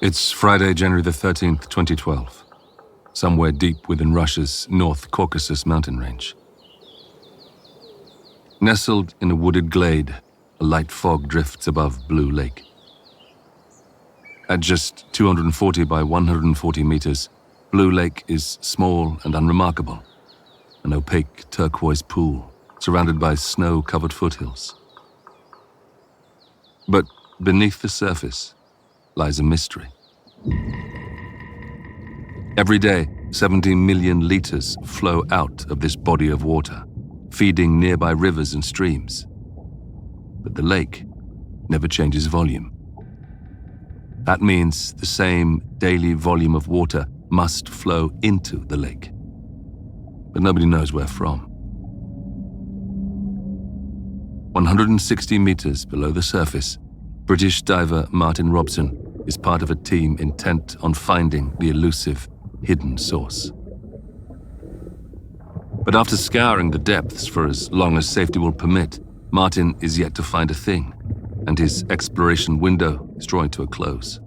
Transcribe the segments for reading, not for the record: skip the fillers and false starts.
It's Friday, January the 13th, 2012, somewhere deep within Russia's North Caucasus mountain range. Nestled in a wooded glade, a light fog drifts above Blue Lake. At just 240 by 140 meters, Blue Lake is small and unremarkable, an opaque turquoise pool surrounded by snow-covered foothills. But beneath the surface lies a mystery. Every day, 17 million liters flow out of this body of water, feeding nearby rivers and streams. But the lake never changes volume. That means the same daily volume of water must flow into the lake. But nobody knows where from. 160 meters below the surface, British diver Martin Robson is part of a team intent on finding the elusive, hidden source. But after scouring the depths for as long as safety will permit, Martin is yet to find a thing, and his exploration window is drawing to a close.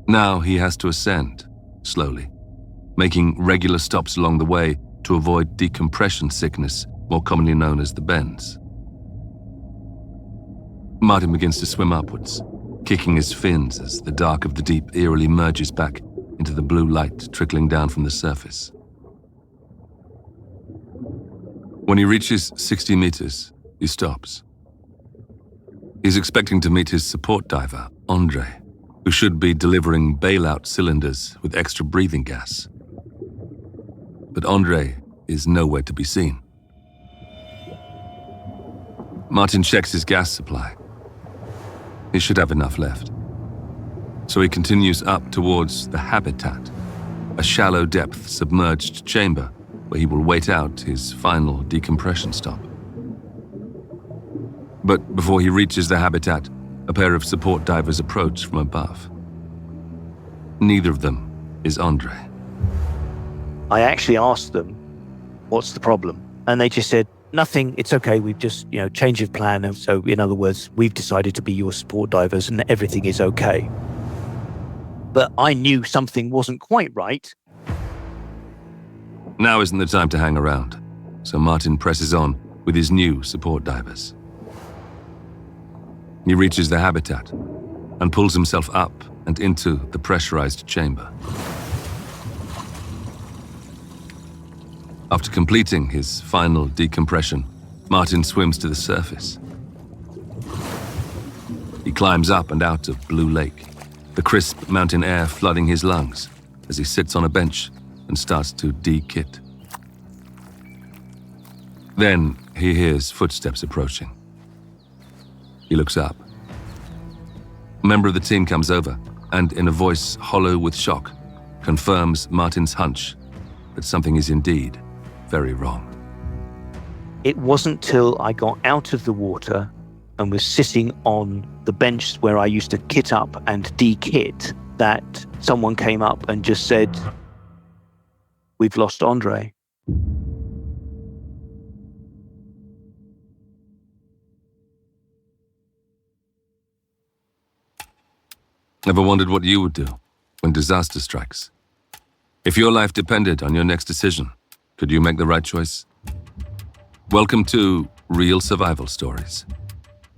Now he has to ascend, slowly, making regular stops along the way to avoid decompression sickness, more commonly known as the bends. Martin begins to swim upwards, kicking his fins as the dark of the deep eerily merges back into the blue light trickling down from the surface. When he reaches 60 meters, he stops. He's expecting to meet his support diver, Andre, who should be delivering bailout cylinders with extra breathing gas. But Andre is nowhere to be seen. Martin checks his gas supply. He should have enough left. So he continues up towards the habitat, a shallow depth submerged chamber where he will wait out his final decompression stop. But before he reaches the habitat, a pair of support divers approach from above. Neither of them is Andre. I actually asked them, what's the problem? And they just said, nothing, it's okay, we've just, change of plan. And so in other words, we've decided to be your support divers and everything is okay. But I knew something wasn't quite right. Now isn't the time to hang around, so Martin presses on with his new support divers. He reaches the habitat and pulls himself up and into the pressurized chamber. After completing his final decompression, Martin swims to the surface. He climbs up and out of Blue Lake, the crisp mountain air flooding his lungs as he sits on a bench and starts to de-kit. Then he hears footsteps approaching. He looks up. A member of the team comes over and, in a voice hollow with shock, confirms Martin's hunch that something is indeed very wrong. It wasn't till I got out of the water and was sitting on the bench where I used to kit up and de-kit that someone came up and just said, "We've lost Andre." Ever wondered what you would do when disaster strikes? If your life depended on your next decision, could you make the right choice? Welcome to Real Survival Stories.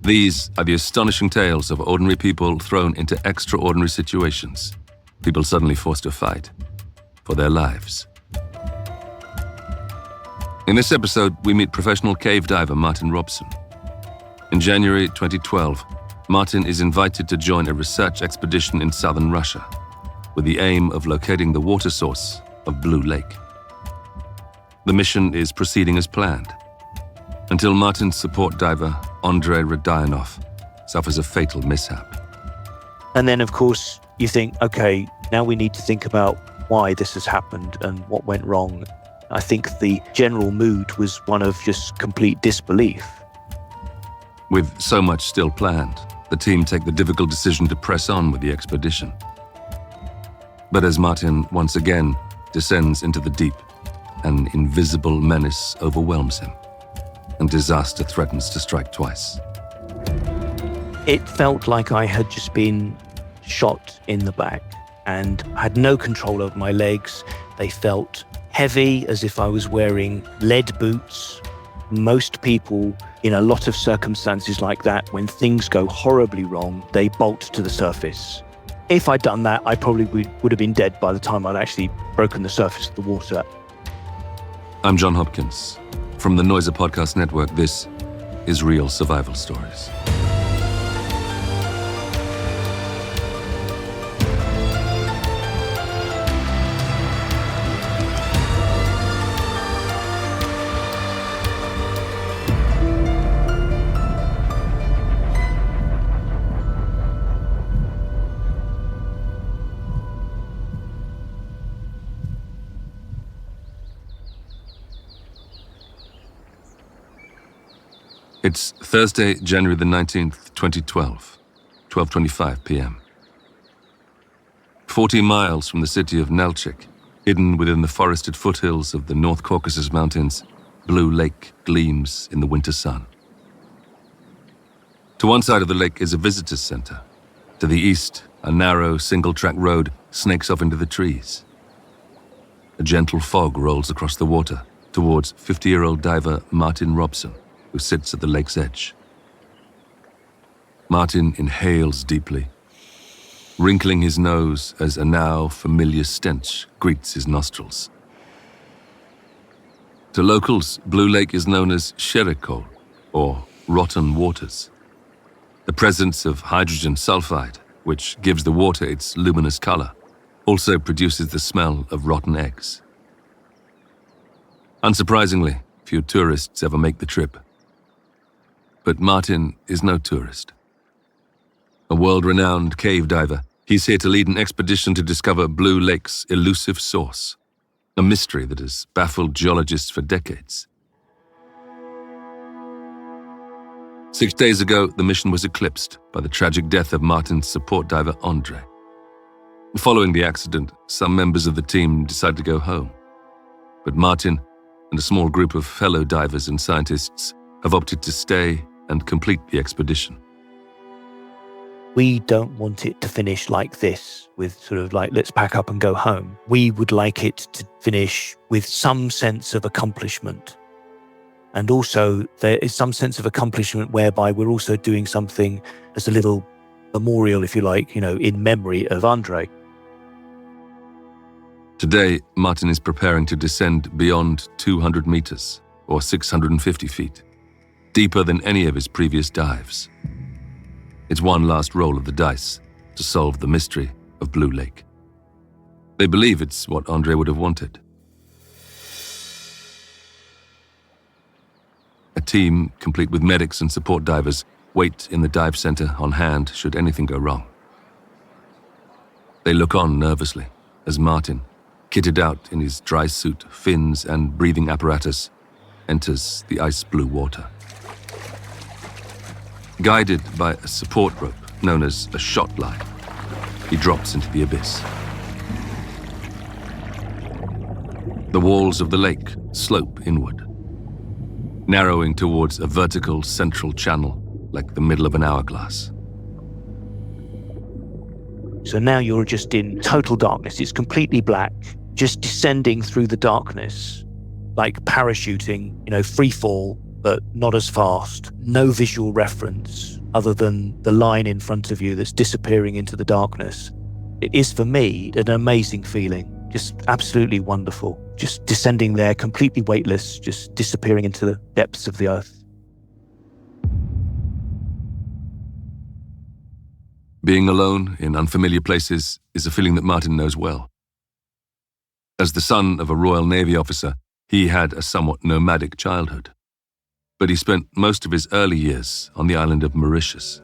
These are the astonishing tales of ordinary people thrown into extraordinary situations, people suddenly forced to fight for their lives. In this episode, we meet professional cave diver Martin Robson. In January 2012, Martin is invited to join a research expedition in southern Russia with the aim of locating the water source of Blue Lake. The mission is proceeding as planned, until Martin's support diver, Andrei Rodionov, suffers a fatal mishap. And then, of course, you think, okay, now we need to think about why this has happened and what went wrong. I think the general mood was one of just complete disbelief. With so much still planned, the team take the difficult decision to press on with the expedition. But as Martin once again descends into the deep, an invisible menace overwhelms him, and disaster threatens to strike twice. It felt like I had just been shot in the back and had no control over my legs. They felt heavy, as if I was wearing lead boots. Most people, in a lot of circumstances like that, when things go horribly wrong, they bolt to the surface. If I'd done that, I probably would have been dead by the time I'd actually broken the surface of the water. I'm John Hopkins. From the Noiser Podcast Network, this is Real Survival Stories. It's Thursday, January the 19th, 2012, 12:25 p.m. 40 miles from the city of Nalchik, hidden within the forested foothills of the North Caucasus Mountains, Blue Lake gleams in the winter sun. To one side of the lake is a visitor's center. To the east, a narrow, single-track road snakes off into the trees. A gentle fog rolls across the water towards 50-year-old diver Martin Robson, who sits at the lake's edge. Martin inhales deeply, wrinkling his nose as a now familiar stench greets his nostrils. To locals, Blue Lake is known as Sherikol, or rotten waters. The presence of hydrogen sulfide, which gives the water its luminous color, also produces the smell of rotten eggs. Unsurprisingly, few tourists ever make the trip. But Martin is no tourist. A world-renowned cave diver, he's here to lead an expedition to discover Blue Lake's elusive source, a mystery that has baffled geologists for decades. 6 days ago, the mission was eclipsed by the tragic death of Martin's support diver Andre. Following the accident, some members of the team decided to go home. But Martin and a small group of fellow divers and scientists have opted to stay and complete the expedition. We don't want it to finish like this, with sort of like, let's pack up and go home. We would like it to finish with some sense of accomplishment. And also, there is some sense of accomplishment whereby we're also doing something as a little memorial, if you like, in memory of Andre. Today, Martin is preparing to descend beyond 200 meters, or 650 feet. Deeper than any of his previous dives. It's one last roll of the dice to solve the mystery of Blue Lake. They believe it's what Andre would have wanted. A team, complete with medics and support divers, wait in the dive center on hand should anything go wrong. They look on nervously as Martin, kitted out in his dry suit, fins, and breathing apparatus, enters the ice-blue water. Guided by a support rope known as a shot line, he drops into the abyss. The walls of the lake slope inward, narrowing towards a vertical central channel like the middle of an hourglass. So now you're just in total darkness. It's completely black, just descending through the darkness, like parachuting, free fall, but not as fast. No visual reference other than the line in front of you that's disappearing into the darkness. It is, for me, an amazing feeling. Just absolutely wonderful. Just descending there, completely weightless, just disappearing into the depths of the earth. Being alone in unfamiliar places is a feeling that Martin knows well. As the son of a Royal Navy officer, he had a somewhat nomadic childhood. But he spent most of his early years on the island of Mauritius.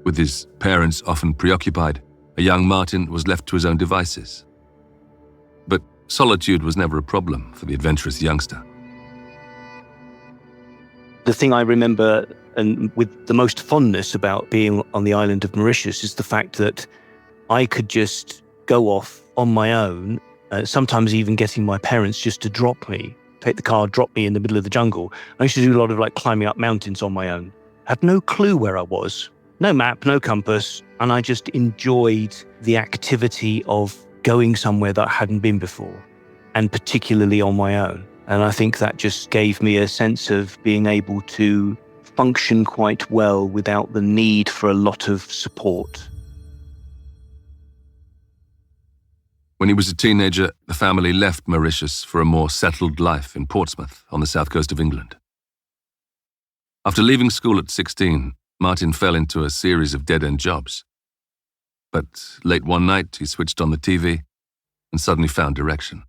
With his parents often preoccupied, a young Martin was left to his own devices. But solitude was never a problem for the adventurous youngster. The thing I remember, and with the most fondness about being on the island of Mauritius, is the fact that I could just go off on my own, sometimes even getting my parents just to drop me, take the car, drop me in the middle of the jungle. I used to do a lot of climbing up mountains on my own. I had no clue where I was. No map, no compass, And I just enjoyed the activity of going somewhere that I hadn't been before, and particularly on my own. And I think that just gave me a sense of being able to function quite well without the need for a lot of support. When he was a teenager, the family left Mauritius for a more settled life in Portsmouth on the south coast of England. After leaving school at 16, Martin fell into a series of dead-end jobs. But late one night, he switched on the TV and suddenly found direction.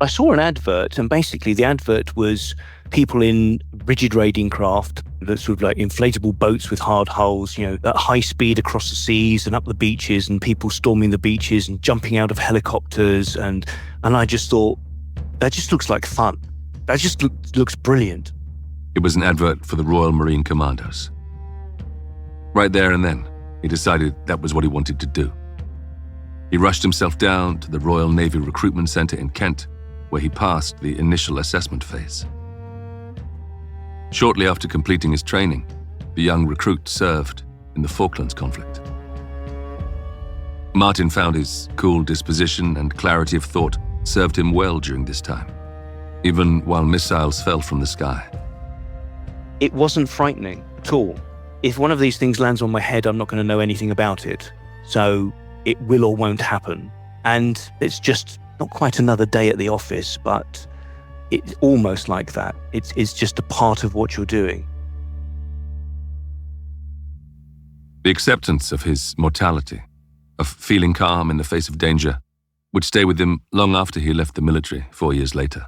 I saw an advert, and basically the advert was people in rigid raiding craft, that sort of like inflatable boats with hard hulls, at high speed across the seas and up the beaches, and people storming the beaches and jumping out of helicopters. And I just thought, that just looks like fun. That just looks brilliant. It was an advert for the Royal Marine Commandos. Right there and then, he decided that was what he wanted to do. He rushed himself down to the Royal Navy Recruitment Centre in Kent, where he passed the initial assessment phase. Shortly after completing his training, the young recruit served in the Falklands conflict. Martin found his cool disposition and clarity of thought served him well during this time, even while missiles fell from the sky. It wasn't frightening at all. If one of these things lands on my head, I'm not going to know anything about it. So it will or won't happen. And it's just not quite another day at the office, but it's almost like that. It's just a part of what you're doing. The acceptance of his mortality, of feeling calm in the face of danger, would stay with him long after he left the military 4 years later.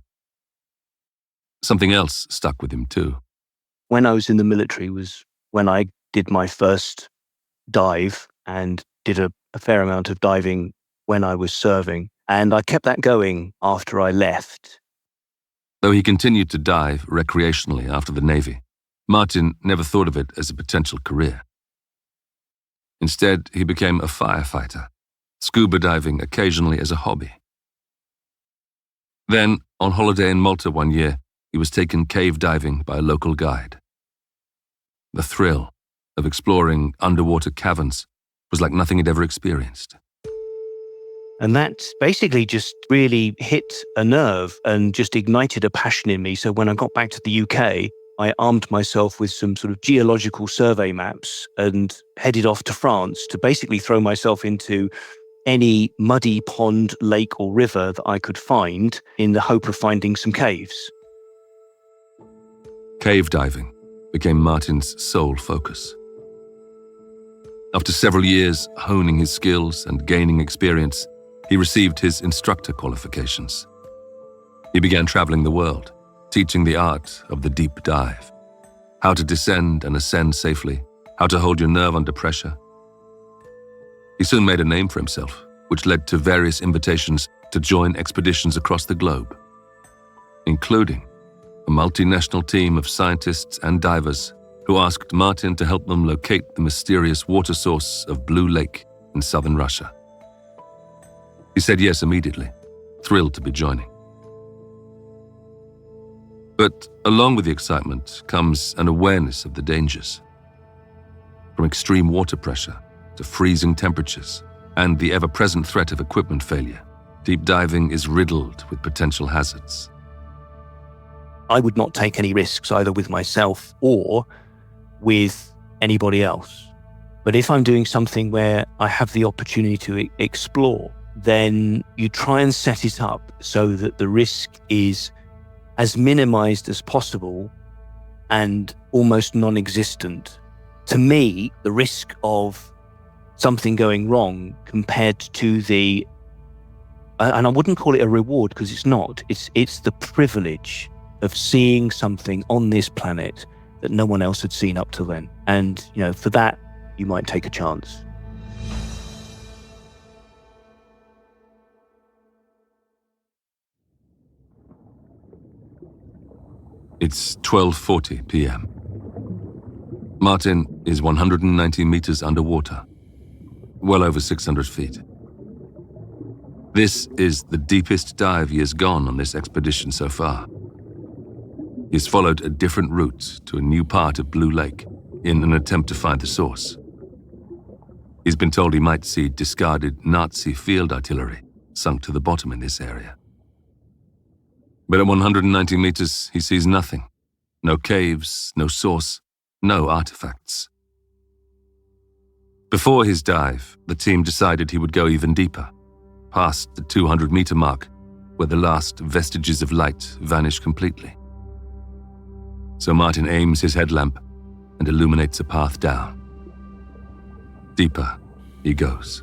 Something else stuck with him too. When I was in the military was when I did my first dive, and did a fair amount of diving when I was serving. And I kept that going after I left. Though he continued to dive recreationally after the Navy, Martin never thought of it as a potential career. Instead, he became a firefighter, scuba diving occasionally as a hobby. Then, on holiday in Malta one year, he was taken cave diving by a local guide. The thrill of exploring underwater caverns was like nothing he'd ever experienced. And that basically just really hit a nerve and just ignited a passion in me. So when I got back to the UK, I armed myself with some sort of geological survey maps and headed off to France to basically throw myself into any muddy pond, lake or river that I could find in the hope of finding some caves. Cave diving became Martin's sole focus. After several years honing his skills and gaining experience, he received his instructor qualifications. He began traveling the world, teaching the art of the deep dive, how to descend and ascend safely, how to hold your nerve under pressure. He soon made a name for himself, which led to various invitations to join expeditions across the globe, including a multinational team of scientists and divers who asked Martin to help them locate the mysterious water source of Blue Lake in southern Russia. He said yes immediately, thrilled to be joining. But along with the excitement comes an awareness of the dangers. From extreme water pressure to freezing temperatures and the ever-present threat of equipment failure, deep diving is riddled with potential hazards. I would not take any risks either with myself or with anybody else. But if I'm doing something where I have the opportunity to explore, then you try and set it up so that the risk is as minimized as possible and almost non-existent. To me, the risk of something going wrong compared to the, and I wouldn't call it a reward because it's not, it's the privilege of seeing something on this planet that no one else had seen up till then. And, for that, you might take a chance. It's 12:40 p.m. Martin is 190 meters underwater, well over 600 feet. This is the deepest dive he has gone on this expedition so far. He has followed a different route to a new part of Blue Lake in an attempt to find the source. He's been told he might see discarded Nazi field artillery sunk to the bottom in this area. But at 190 meters, he sees nothing. No caves, no source, no artifacts. Before his dive, the team decided he would go even deeper, past the 200-meter mark, where the last vestiges of light vanish completely. So Martin aims his headlamp and illuminates a path down. Deeper he goes.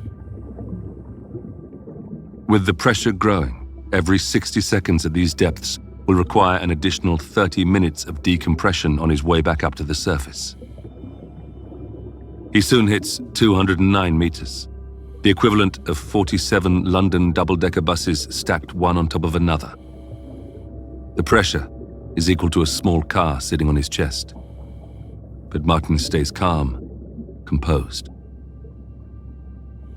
With the pressure growing, every 60 seconds at these depths will require an additional 30 minutes of decompression on his way back up to the surface. He soon hits 209 meters, the equivalent of 47 London double-decker buses stacked one on top of another. The pressure is equal to a small car sitting on his chest. But Martin stays calm, composed.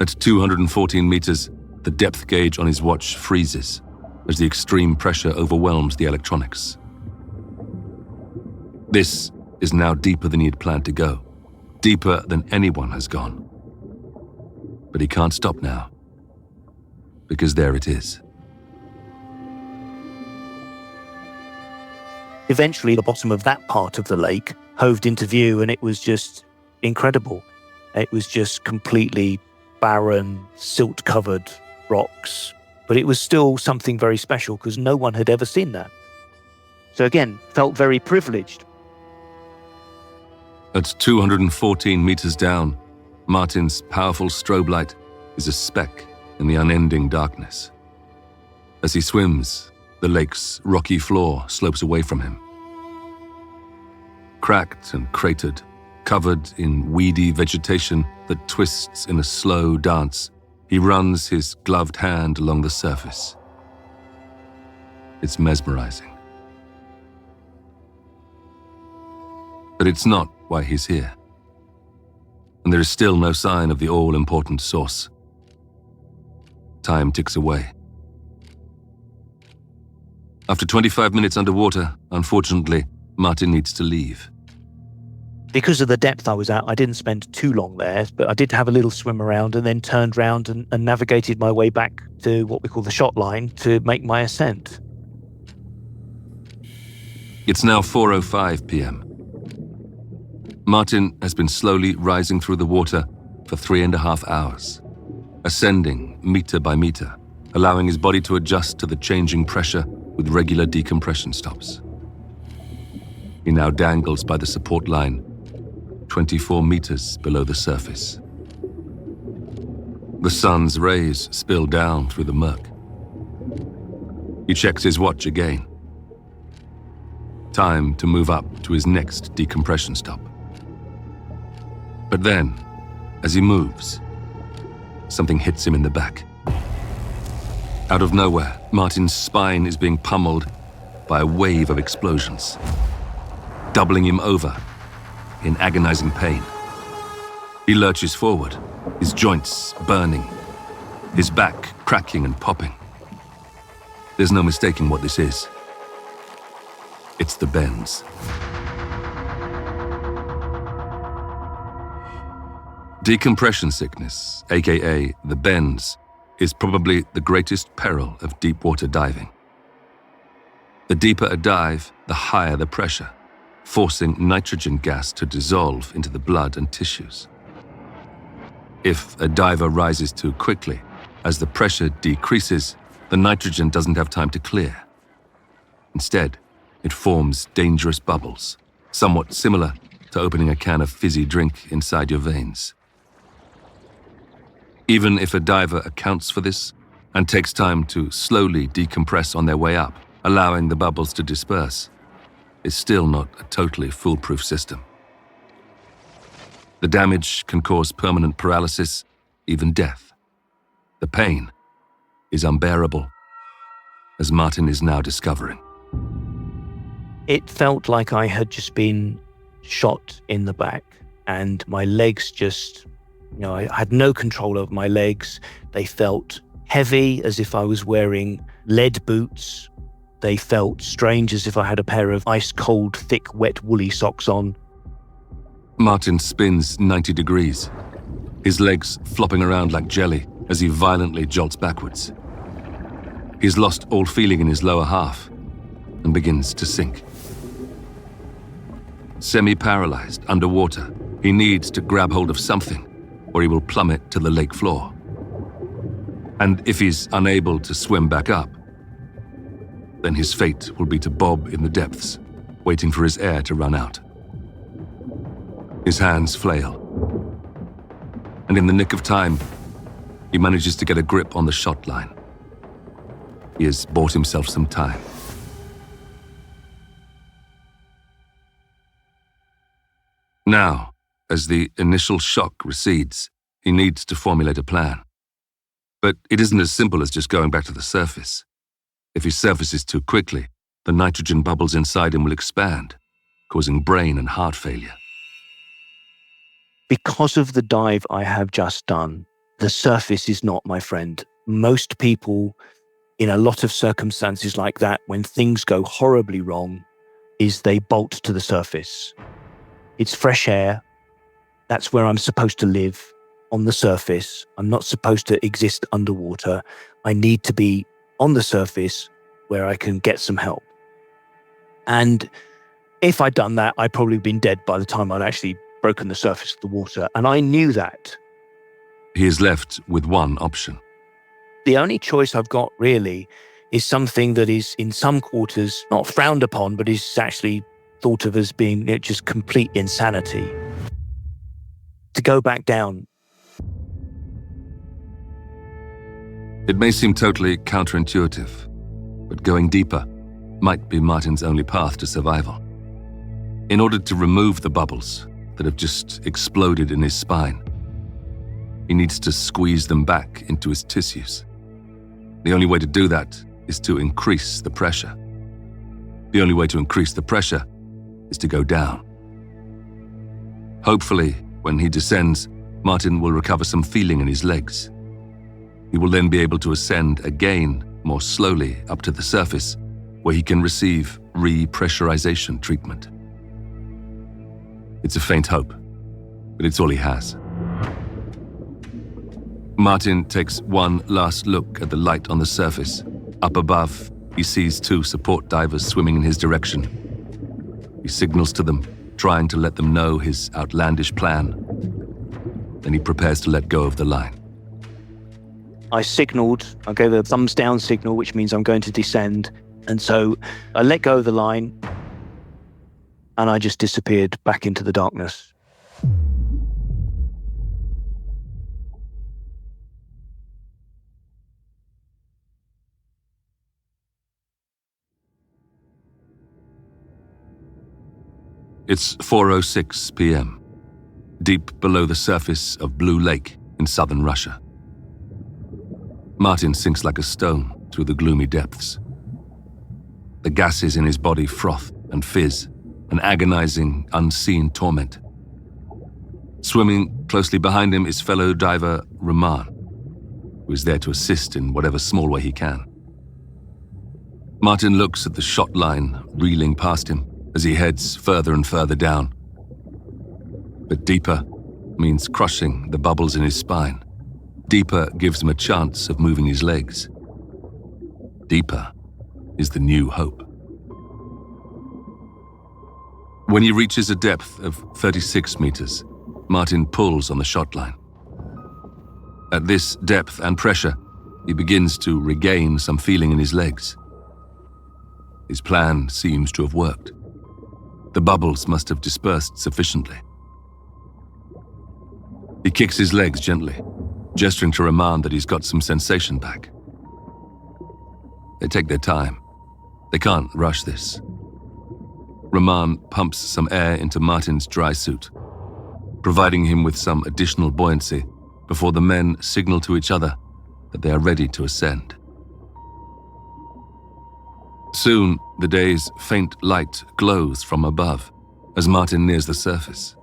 At 214 meters, the depth gauge on his watch freezes as the extreme pressure overwhelms the electronics. This is now deeper than he had planned to go, deeper than anyone has gone. But he can't stop now, because there it is. Eventually, the bottom of that part of the lake hoved into view, and it was just incredible. It was just completely barren, silt-covered rocks. But it was still something very special because no one had ever seen that. So again, felt very privileged. At 214 meters down, Martin's powerful strobe light is a speck in the unending darkness. As he swims, the lake's rocky floor slopes away from him. Cracked and cratered, covered in weedy vegetation that twists in a slow dance, he runs his gloved hand along the surface. It's mesmerizing. But it's not why he's here. And there is still no sign of the all-important source. Time ticks away. After 25 minutes underwater, unfortunately, Martin needs to leave. Because of the depth I was at, I didn't spend too long there, but I did have a little swim around and then turned round and navigated my way back to what we call the shot line to make my ascent. It's now 4:05 p.m. Martin has been slowly rising through the water for 3.5 hours, ascending meter by meter, allowing his body to adjust to the changing pressure with regular decompression stops. He now dangles by the support line, 24 meters below the surface. The sun's rays spill down through the murk. He checks his watch again. Time to move up to his next decompression stop. But then, as he moves, something hits him in the back. Out of nowhere, Martin's spine is being pummeled by a wave of explosions, doubling him over in agonizing pain. He lurches forward, his joints burning, his back cracking and popping. There's no mistaking what this is. It's the bends. Decompression sickness, aka the bends, is probably the greatest peril of deep-water diving. The deeper a dive, the higher the pressure, forcing nitrogen gas to dissolve into the blood and tissues. If a diver rises too quickly, as the pressure decreases, the nitrogen doesn't have time to clear. Instead, it forms dangerous bubbles, somewhat similar to opening a can of fizzy drink inside your veins. Even if a diver accounts for this and takes time to slowly decompress on their way up, allowing the bubbles to disperse, it's still not a totally foolproof system. The damage can cause permanent paralysis, even death. The pain is unbearable, as Martin is now discovering. It felt like I had just been shot in the back, and my legs just, I had no control over my legs. They felt heavy, as if I was wearing lead boots. They felt strange, as if I had a pair of ice-cold, thick, wet, woolly socks on. Martin spins 90 degrees, his legs flopping around like jelly as he violently jolts backwards. He's lost all feeling in his lower half and begins to sink. Semi-paralyzed, underwater, he needs to grab hold of something or he will plummet to the lake floor. And if he's unable to swim back up, then his fate will be to bob in the depths, waiting for his air to run out. His hands flail, and in the nick of time, he manages to get a grip on the shot line. He has bought himself some time. Now, as the initial shock recedes, he needs to formulate a plan. But it isn't as simple as just going back to the surface. If he surfaces too quickly, the nitrogen bubbles inside him will expand, causing brain and heart failure. Because of the dive I have just done, the surface is not my friend. Most people, in a lot of circumstances like that, when things go horribly wrong, is they bolt to the surface. It's fresh air. That's where I'm supposed to live, on the surface. I'm not supposed to exist underwater. I need to be on the surface where I can get some help. And if I'd done that, I'd probably been dead by the time I'd actually broken the surface of the water. And I knew that. He is left with one option. The only choice I've got really is something that is in some quarters not frowned upon, but is actually thought of as being just complete insanity. To go back down. It may seem totally counterintuitive, but going deeper might be Martin's only path to survival. In order to remove the bubbles that have just exploded in his spine, he needs to squeeze them back into his tissues. The only way to do that is to increase the pressure. The only way to increase the pressure is to go down. Hopefully, when he descends, Martin will recover some feeling in his legs. He will then be able to ascend again more slowly up to the surface, where he can receive repressurization treatment. It's a faint hope, but it's all he has. Martin takes one last look at the light on the surface. Up above, he sees two support divers swimming in his direction. He signals to them, trying to let them know his outlandish plan. Then he prepares to let go of the line. I signaled, I gave a thumbs down signal, which means I'm going to descend. And so I let go of the line and I just disappeared back into the darkness. It's 4:06 p.m., deep below the surface of Blue Lake in southern Russia. Martin sinks like a stone through the gloomy depths. The gases in his body froth and fizz, an agonizing, unseen torment. Swimming closely behind him is fellow diver Roman, who is there to assist in whatever small way he can. Martin looks at the shot line reeling past him as he heads further and further down. But deeper means crushing the bubbles in his spine. Deeper gives him a chance of moving his legs. Deeper is the new hope. When he reaches a depth of 36 meters, Martin pulls on the shot line. At this depth and pressure, he begins to regain some feeling in his legs. His plan seems to have worked. The bubbles must have dispersed sufficiently. He kicks his legs gently, gesturing to Roman that he's got some sensation back. They take their time. They can't rush this. Roman pumps some air into Martin's dry suit, providing him with some additional buoyancy before the men signal to each other that they are ready to ascend. Soon, the day's faint light glows from above as Martin nears the surface.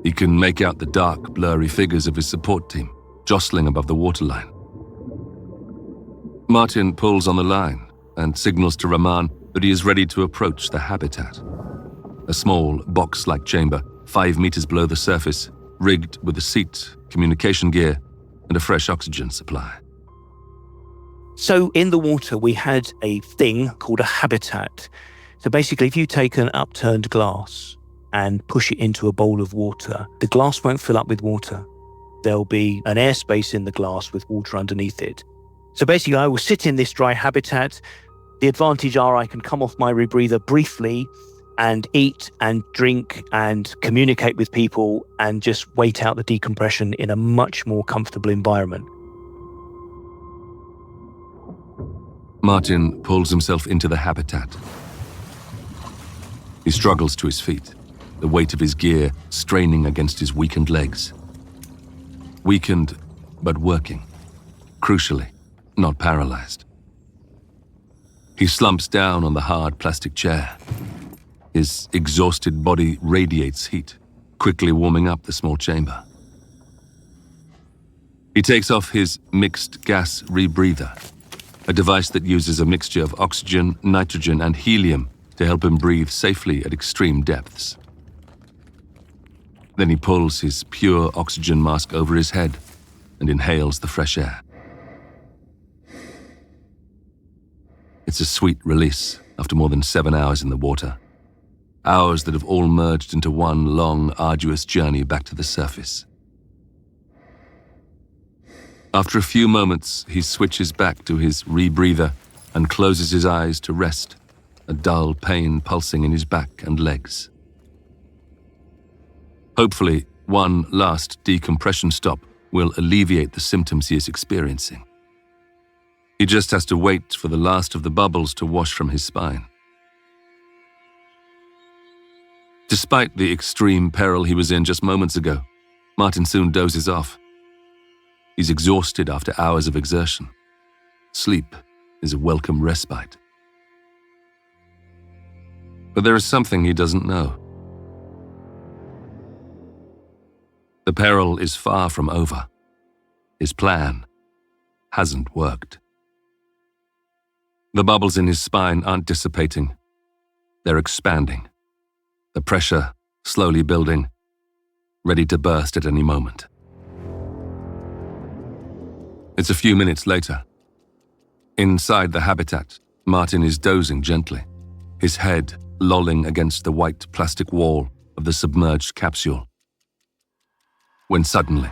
He can make out the dark, blurry figures of his support team jostling above the waterline. Martin pulls on the line and signals to Roman that he is ready to approach the habitat, a small box-like chamber 5 meters below the surface rigged with a seat, communication gear, and a fresh oxygen supply. So in the water, we had a thing called a habitat. So basically, if you take an upturned glass and push it into a bowl of water, the glass won't fill up with water. There'll be an airspace in the glass with water underneath it. So basically, I will sit in this dry habitat. The advantage are I can come off my rebreather briefly and eat and drink and communicate with people and just wait out the decompression in a much more comfortable environment. Martin pulls himself into the habitat. He struggles to his feet, the weight of his gear straining against his weakened legs. Weakened, but working. Crucially, not paralyzed. He slumps down on the hard plastic chair. His exhausted body radiates heat, quickly warming up the small chamber. He takes off his mixed gas rebreather, a device that uses a mixture of oxygen, nitrogen, and helium to help him breathe safely at extreme depths. Then he pulls his pure oxygen mask over his head and inhales the fresh air. It's a sweet release after more than 7 hours in the water. Hours that have all merged into one long, arduous journey back to the surface. After a few moments, he switches back to his rebreather and closes his eyes to rest, a dull pain pulsing in his back and legs. Hopefully, one last decompression stop will alleviate the symptoms he is experiencing. He just has to wait for the last of the bubbles to wash from his spine. Despite the extreme peril he was in just moments ago, Martin soon dozes off. He's exhausted after hours of exertion. Sleep is a welcome respite. But there is something he doesn't know. The peril is far from over. His plan hasn't worked. The bubbles in his spine aren't dissipating. They're expanding. The pressure slowly building, ready to burst at any moment. It's a few minutes later. Inside the habitat, Martin is dozing gently, his head lolling against the white plastic wall of the submerged capsule. When suddenly,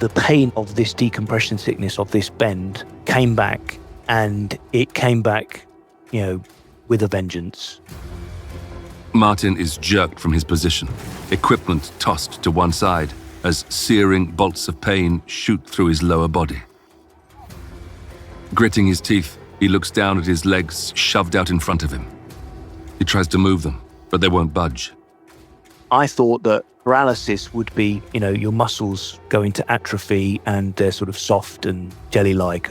the pain of this decompression sickness, of this bend, came back, and it came back, with a vengeance. Martin is jerked from his position, equipment tossed to one side as searing bolts of pain shoot through his lower body. Gritting his teeth, he looks down at his legs shoved out in front of him. He tries to move them, but they won't budge. I thought that paralysis would be, your muscles going to atrophy and they're sort of soft and jelly-like.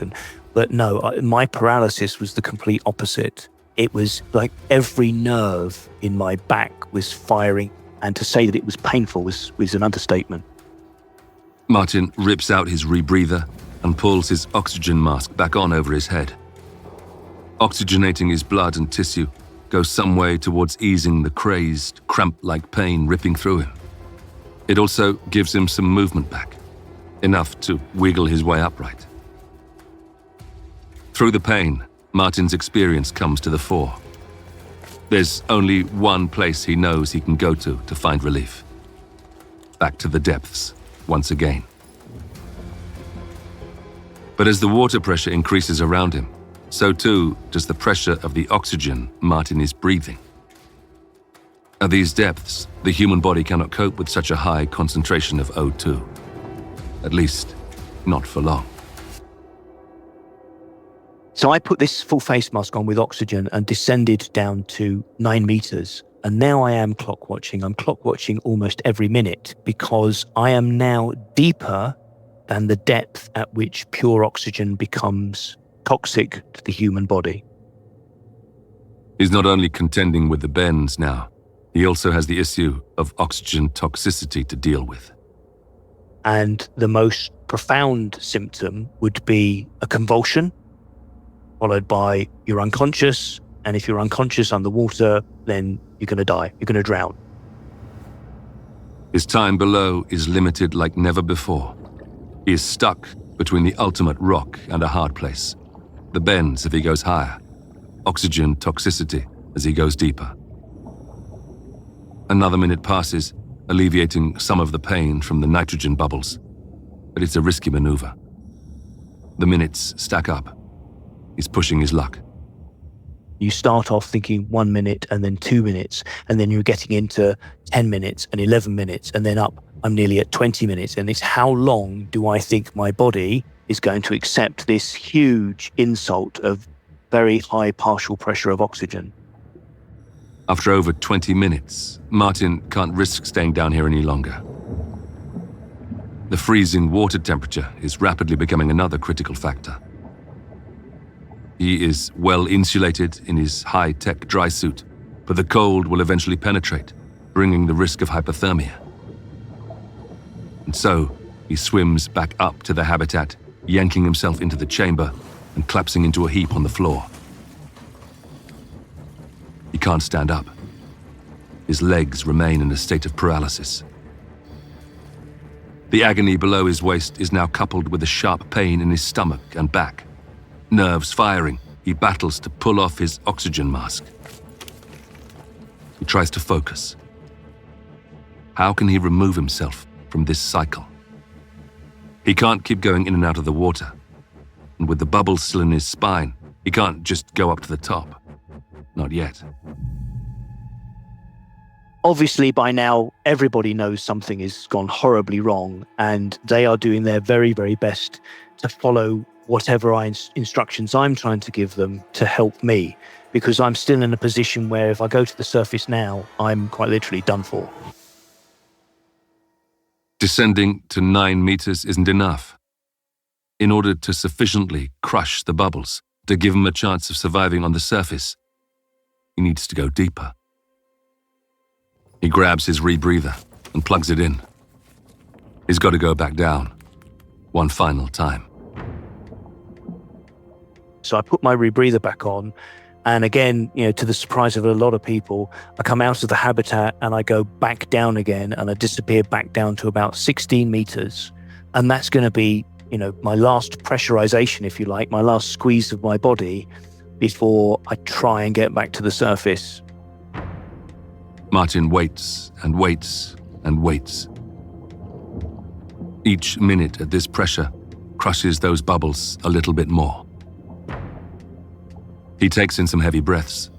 But no, my paralysis was the complete opposite. It was like every nerve in my back was firing, and to say that it was painful was an understatement. Martin rips out his rebreather and pulls his oxygen mask back on over his head. Oxygenating his blood and tissue goes some way towards easing the crazed, cramp-like pain ripping through him. It also gives him some movement back, enough to wiggle his way upright. Through the pain, Martin's experience comes to the fore. There's only one place he knows he can go to find relief. Back to the depths, once again. But as the water pressure increases around him, so too does the pressure of the oxygen Martin is breathing. At these depths, the human body cannot cope with such a high concentration of O2. At least, not for long. So I put this full face mask on with oxygen and descended down to 9 meters. And now I am clock watching. I'm clock watching almost every minute because I am now deeper than the depth at which pure oxygen becomes toxic to the human body. He's not only contending with the bends now, he also has the issue of oxygen toxicity to deal with. And the most profound symptom would be a convulsion, followed by you're unconscious. And if you're unconscious underwater, then you're going to die. You're going to drown. His time below is limited like never before. He is stuck between the ultimate rock and a hard place. The bends if he goes higher. Oxygen toxicity as he goes deeper. Another minute passes, alleviating some of the pain from the nitrogen bubbles. But it's a risky maneuver. The minutes stack up. He's pushing his luck. You start off thinking 1 minute and then 2 minutes, and then you're getting into 10 minutes and 11 minutes, and then up, I'm nearly at 20 minutes. And it's how long do I think my body is going to accept this huge insult of very high partial pressure of oxygen? After over 20 minutes, Martin can't risk staying down here any longer. The freezing water temperature is rapidly becoming another critical factor. He is well insulated in his high-tech dry suit, but the cold will eventually penetrate, bringing the risk of hypothermia. And so, he swims back up to the habitat, yanking himself into the chamber and collapsing into a heap on the floor. He can't stand up. His legs remain in a state of paralysis. The agony below his waist is now coupled with a sharp pain in his stomach and back. Nerves firing, he battles to pull off his oxygen mask. He tries to focus. How can he remove himself from this cycle? He can't keep going in and out of the water. And with the bubbles still in his spine, he can't just go up to the top. Not yet. Obviously, by now, everybody knows something has gone horribly wrong, and they are doing their very, very best to follow whatever instructions I'm trying to give them to help me, because I'm still in a position where if I go to the surface now, I'm quite literally done for. Descending to 9 meters isn't enough. In order to sufficiently crush the bubbles, to give him a chance of surviving on the surface, he needs to go deeper. He grabs his rebreather and plugs it in. He's got to go back down, one final time. So I put my rebreather back on, and again, to the surprise of a lot of people, I come out of the habitat and I go back down again, and I disappear back down to about 16 meters. And that's going to be, my last pressurization, if you like, my last squeeze of my body before I try and get back to the surface. Martin waits and waits and waits. Each minute at this pressure crushes those bubbles a little bit more. He takes in some heavy breaths.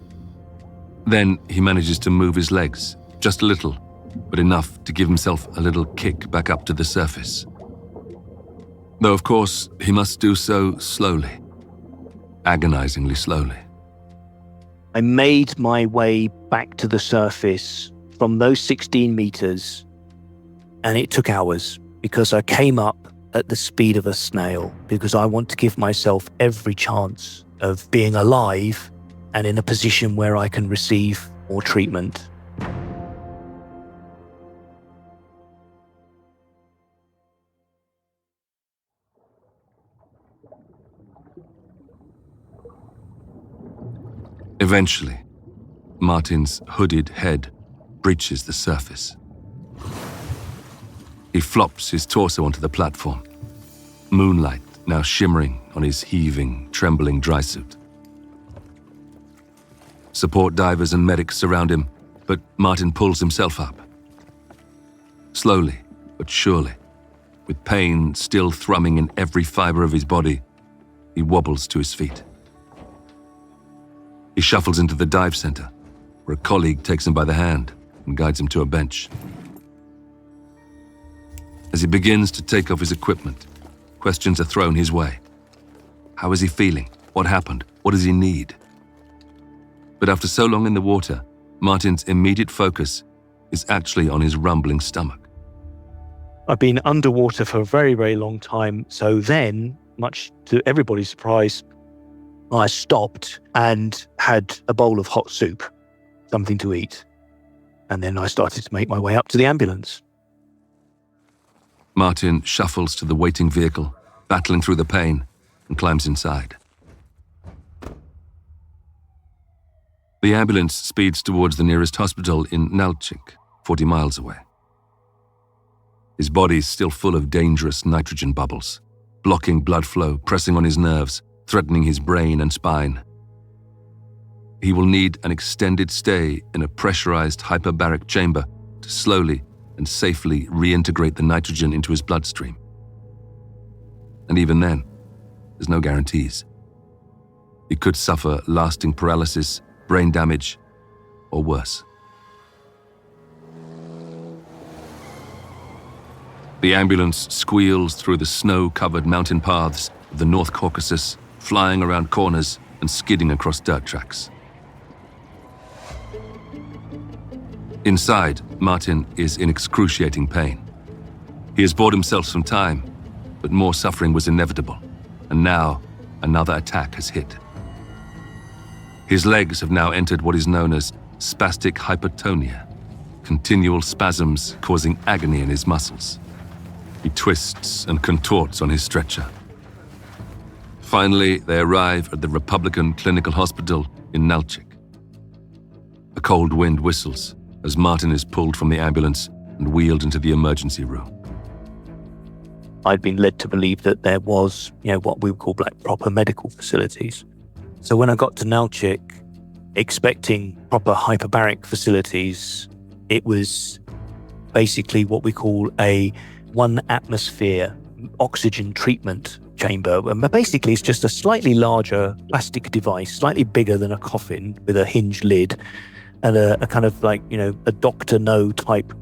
Then he manages to move his legs, just a little, but enough to give himself a little kick back up to the surface. Though, of course, he must do so slowly, agonizingly slowly. I made my way back to the surface from those 16 meters, and it took hours because I came up at the speed of a snail, because I want to give myself every chance of being alive and in a position where I can receive more treatment. Eventually, Martin's hooded head breaches the surface. He flops his torso onto the platform, moonlight now shimmering on his heaving, trembling dry suit. Support divers and medics surround him, but Martin pulls himself up. Slowly but surely, with pain still thrumming in every fiber of his body, he wobbles to his feet. He shuffles into the dive center, where a colleague takes him by the hand and guides him to a bench. As he begins to take off his equipment, questions are thrown his way. How is he feeling? What happened? What does he need? But after so long in the water, Martin's immediate focus is actually on his rumbling stomach. I've been underwater for a very, very long time. So then, much to everybody's surprise, I stopped and had a bowl of hot soup, something to eat. And then I started to make my way up to the ambulance. Martin shuffles to the waiting vehicle, battling through the pain, and climbs inside. The ambulance speeds towards the nearest hospital in Nalchik, 40 miles away. his body still full of dangerous nitrogen bubbles, blocking blood flow, pressing on his nerves, threatening his brain and spine. He will need an extended stay in a pressurized hyperbaric chamber to slowly and safely reintegrate the nitrogen into his bloodstream. And even then, there's no guarantees. He could suffer lasting paralysis, brain damage, or worse. The ambulance squeals through the snow-covered mountain paths of the North Caucasus, flying around corners and skidding across dirt tracks. Inside, Martin is in excruciating pain. He has bought himself some time, but more suffering was inevitable, and now another attack has hit. His legs have now entered what is known as spastic hypertonia, continual spasms causing agony in his muscles. He twists and contorts on his stretcher. Finally, they arrive at the Republican Clinical Hospital in Nalchik. A cold wind whistles as Martin is pulled from the ambulance and wheeled into the emergency room. I'd been led to believe that there was, what we would call proper medical facilities. So when I got to Nalchik, expecting proper hyperbaric facilities, it was basically what we call a 1 atmosphere oxygen treatment chamber. And basically, it's just a slightly larger plastic device, slightly bigger than a coffin with a hinged lid and a kind of a Dr. No type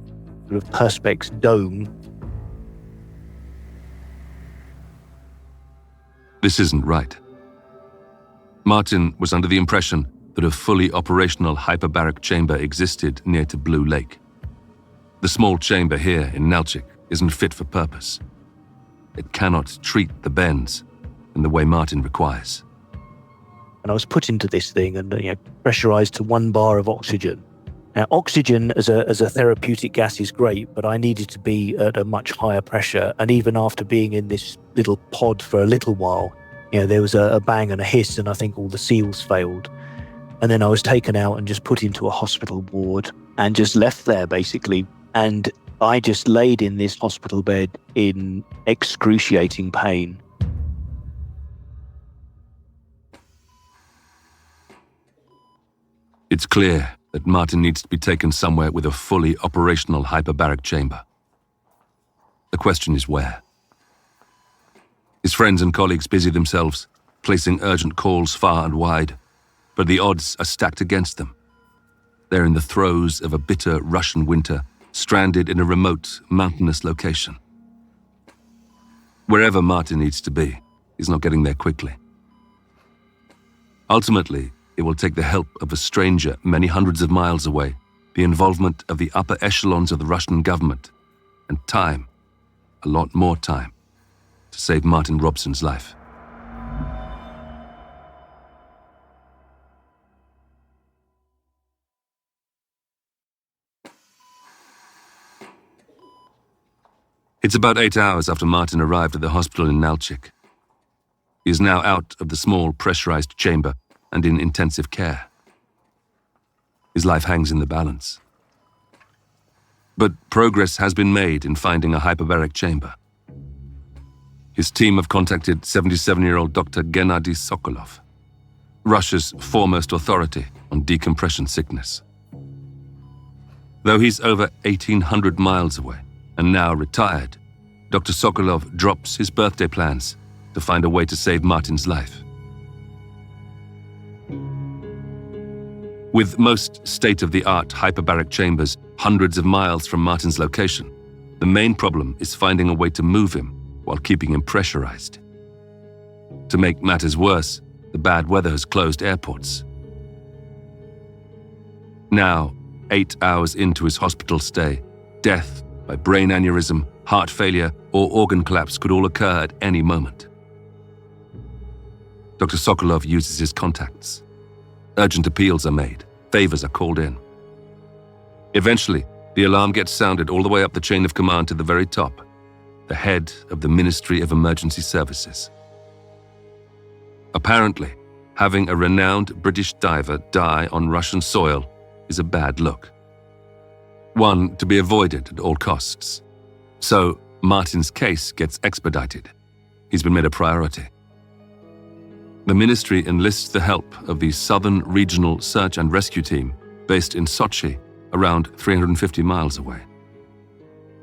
sort of perspex dome. This isn't right. Martin was under the impression that a fully operational hyperbaric chamber existed near to Blue Lake. The small chamber here in Nalchik isn't fit for purpose. It cannot treat the bends in the way Martin requires. And I was put into this thing and pressurized to 1 bar of oxygen. Now, oxygen as a therapeutic gas is great, but I needed to be at a much higher pressure. And even after being in this little pod for a little while, there was a bang and a hiss, and I think all the seals failed. And then I was taken out and just put into a hospital ward and just left there, basically. And I just laid in this hospital bed in excruciating pain. It's clear that Martin needs to be taken somewhere with a fully operational hyperbaric chamber. The question is where? His friends and colleagues busy themselves, placing urgent calls far and wide, but the odds are stacked against them. They're in the throes of a bitter Russian winter, stranded in a remote, mountainous location. Wherever Martin needs to be, he's not getting there quickly. Ultimately, it will take the help of a stranger many hundreds of miles away, the involvement of the upper echelons of the Russian government, and time, a lot more time, to save Martin Robson's life. It's about 8 hours after Martin arrived at the hospital in Nalchik. He is now out of the small pressurized chamber and in intensive care. His life hangs in the balance. But progress has been made in finding a hyperbaric chamber. His team have contacted 77-year-old Dr. Gennady Sokolov, Russia's foremost authority on decompression sickness. Though he's over 1,800 miles away and now retired, Dr. Sokolov drops his birthday plans to find a way to save Martin's life. With most state-of-the-art hyperbaric chambers hundreds of miles from Martin's location, the main problem is finding a way to move him while keeping him pressurized. To make matters worse, the bad weather has closed airports. Now, 8 hours into his hospital stay, death by brain aneurysm, heart failure, or organ collapse could all occur at any moment. Dr. Sokolov uses his contacts. Urgent appeals are made. Favors are called in. Eventually, the alarm gets sounded all the way up the chain of command to the very top, the head of the Ministry of Emergency Services. Apparently, having a renowned British diver die on Russian soil is a bad look. One to be avoided at all costs. So Martin's case gets expedited. He's been made a priority. The ministry enlists the help of the Southern Regional Search and Rescue Team based in Sochi, around 350 miles away.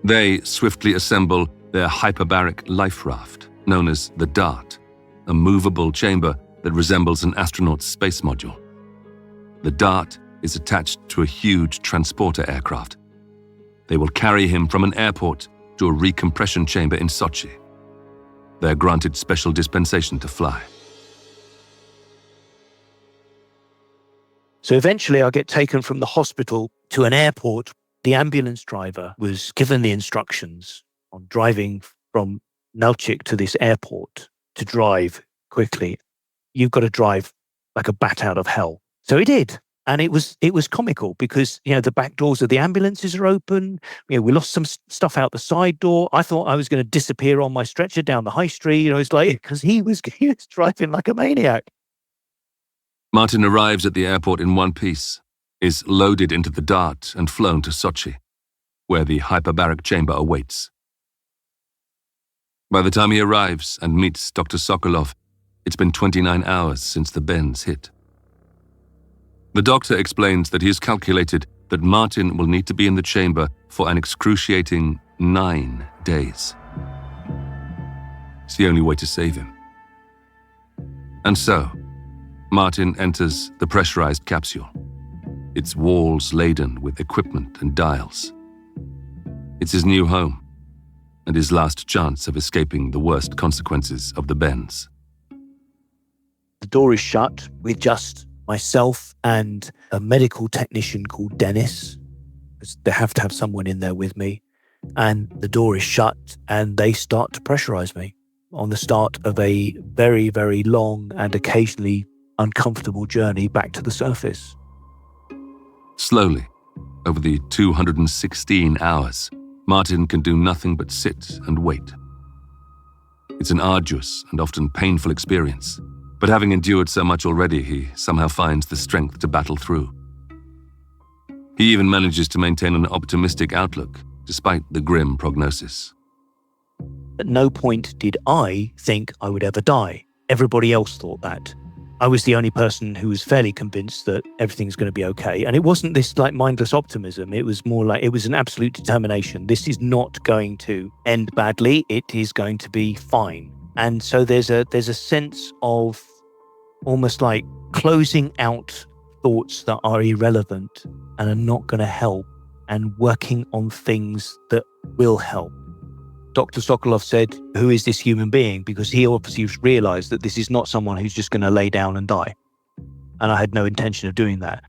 They swiftly assemble their hyperbaric life raft, known as the DART, a movable chamber that resembles an astronaut's space module. The DART is attached to a huge transporter aircraft. They will carry him from an airport to a recompression chamber in Sochi. They are granted special dispensation to fly. So eventually I get taken from the hospital to an airport. The ambulance driver was given the instructions on driving from Nalchik to this airport to drive quickly. You've got to drive like a bat out of hell. So he did. And it was comical because, the back doors of the ambulances are open. We lost some stuff out the side door. I thought I was going to disappear on my stretcher down the high street. It's like, because he was driving like a maniac. Martin arrives at the airport in one piece, is loaded into the DART and flown to Sochi, where the hyperbaric chamber awaits. By the time he arrives and meets Dr. Sokolov, it's been 29 hours since the bends hit. The doctor explains that he has calculated that Martin will need to be in the chamber for an excruciating 9 days. It's the only way to save him. And so, Martin enters the pressurized capsule, its walls laden with equipment and dials. It's his new home, and his last chance of escaping the worst consequences of the bends. The door is shut with just myself and a medical technician called Dennis, because they have to have someone in there with me. And the door is shut and they start to pressurize me on the start of a very, very long and occasionally uncomfortable journey back to the surface. Slowly, over the 216 hours, Martin can do nothing but sit and wait. It's an arduous and often painful experience, but having endured so much already, he somehow finds the strength to battle through. He even manages to maintain an optimistic outlook, despite the grim prognosis. At no point did I think I would ever die. Everybody else thought that. I was the only person who was fairly convinced that everything's going to be okay. And it wasn't this like mindless optimism. It was more like it was an absolute determination. This is not going to end badly. It is going to be fine. And so there's a sense of almost like closing out thoughts that are irrelevant and are not going to help and working on things that will help. Dr. Sokolov said, "Who is this human being?" Because he obviously realized that this is not someone who's just going to lay down and die. And I had no intention of doing that.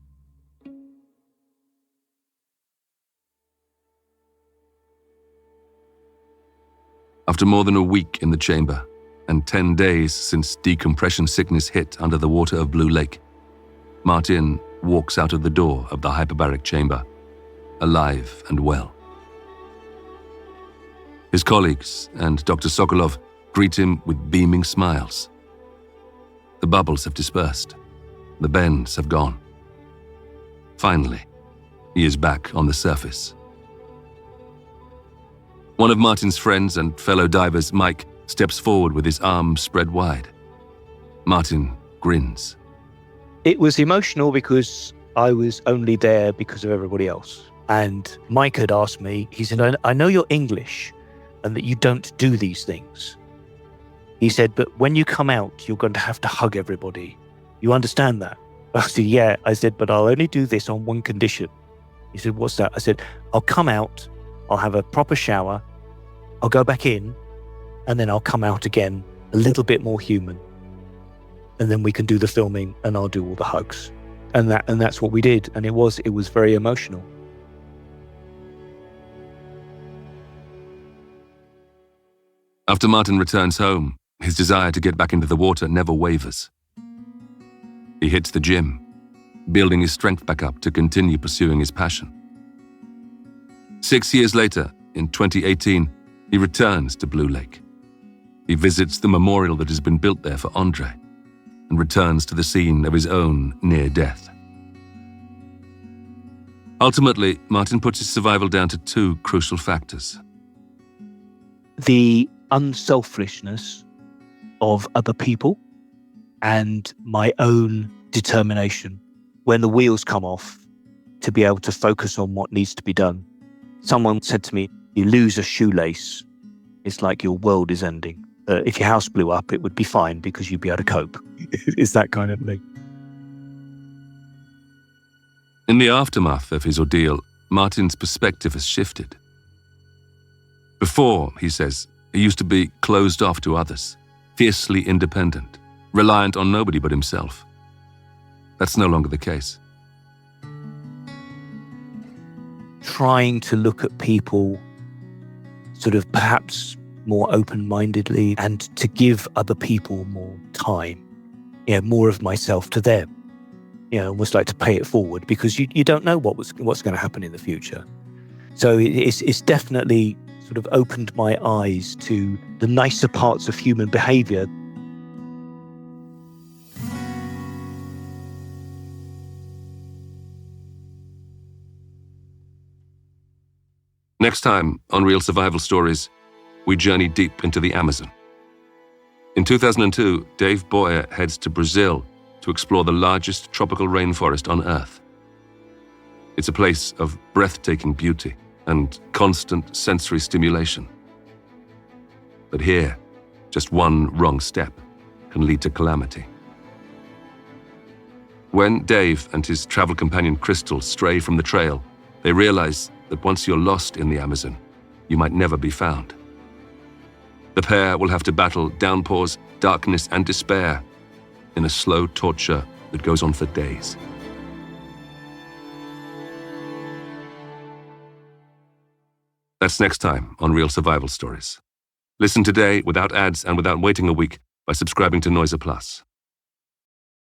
After more than a week in the chamber, and 10 days since decompression sickness hit under the water of Blue Lake, Martin walks out of the door of the hyperbaric chamber, alive and well. His colleagues and Dr. Sokolov greet him with beaming smiles. The bubbles have dispersed. The bends have gone. Finally, he is back on the surface. One of Martin's friends and fellow divers, Mike, steps forward with his arms spread wide. Martin grins. It was emotional because I was only there because of everybody else. And Mike had asked me, he said, I know you're English and that you don't do these things. He said, but when you come out, you're going to have to hug everybody. You understand that? I said, yeah. I said, but I'll only do this on one condition. He said, what's that? I said, I'll come out, I'll have a proper shower, I'll go back in, and then I'll come out again a little bit more human. And then we can do the filming and I'll do all the hugs. And that's what we did. And it was very emotional. After Martin returns home, his desire to get back into the water never wavers. He hits the gym, building his strength back up to continue pursuing his passion. 6 years later, in 2018, he returns to Blue Lake. He visits the memorial that has been built there for Andre and returns to the scene of his own near death. Ultimately, Martin puts his survival down to two crucial factors: the unselfishness of other people and my own determination when the wheels come off to be able to focus on what needs to be done. Someone said to me, you lose a shoelace, it's like your world is ending. If your house blew up, it would be fine because you'd be able to cope. It's that kind of thing. In the aftermath of his ordeal, Martin's perspective has shifted. Before, he says, he used to be closed off to others, fiercely independent, reliant on nobody but himself. That's no longer the case. Trying to look at people sort of perhaps more open-mindedly and to give other people more time, more of myself to them. Almost like to pay it forward because you don't know what's going to happen in the future. So it's definitely sort of opened my eyes to the nicer parts of human behavior. Next time on Real Survival Stories, we journey deep into the Amazon. In 2002, Dave Boyer heads to Brazil to explore the largest tropical rainforest on Earth. It's a place of breathtaking beauty and constant sensory stimulation. But here, just one wrong step can lead to calamity. When Dave and his travel companion Crystal stray from the trail, they realize that once you're lost in the Amazon, you might never be found. The pair will have to battle downpours, darkness, and despair in a slow torture that goes on for days. That's next time on Real Survival Stories. Listen today without ads and without waiting a week by subscribing to Noiser Plus.